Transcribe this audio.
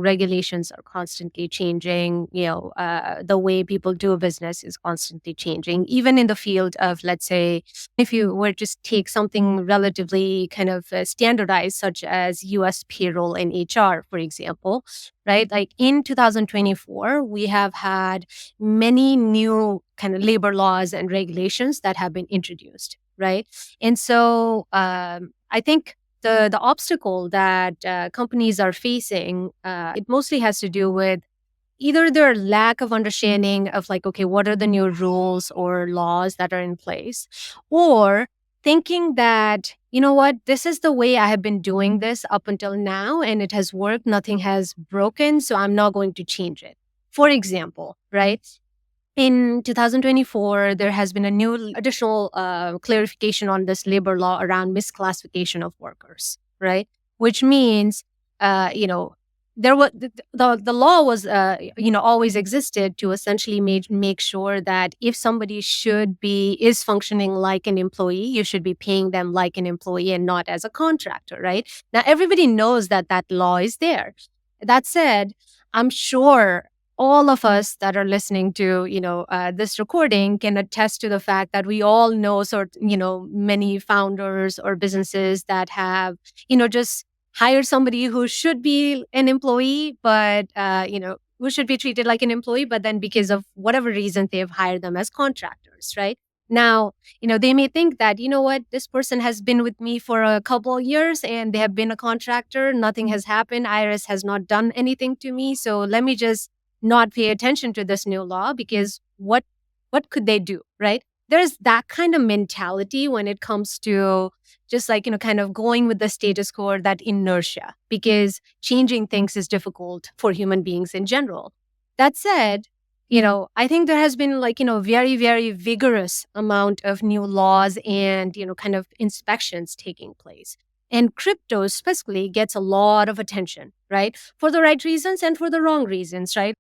regulations are constantly changing. The way people do business is constantly changing. Even in the field of, let's say, if you were just take something relatively kind of standardized, such as U.S. payroll and HR, for example, right? Like in 2024, we have had many new kind of labor laws and regulations that have been introduced, right? And so I think the obstacle that companies are facing, it mostly has to do with either their lack of understanding of like, okay, what are the new rules or laws that are in place, or thinking that, you know what, this is the way I have been doing this up until now and it has worked, nothing has broken, so I'm not going to change it. For example, right? In 2024, there has been a new additional clarification on this labor law around misclassification of workers, right? Which means, you know, there was the law was, always existed to essentially make sure that if somebody is functioning like an employee, you should be paying them like an employee and not as a contractor, right? Now, everybody knows that that law is there. That said, I'm sure all of us that are listening to this recording can attest to the fact that we all know many founders or businesses that have just hired somebody who should be an employee, but who should be treated like an employee, but then because of whatever reason they've hired them as contractors, right? Now, they may think that, you know what, this person has been with me for a couple of years and they have been a contractor, nothing has happened, IRS has not done anything to me, so let me just not pay attention to this new law, because what could they do, right? There's that kind of mentality when it comes to just like, kind of going with the status quo, that inertia, because changing things is difficult for human beings in general. That said, I think there has been like, very, very vigorous amount of new laws and, kind of inspections taking place. And crypto specifically gets a lot of attention, right? For the right reasons and for the wrong reasons, right?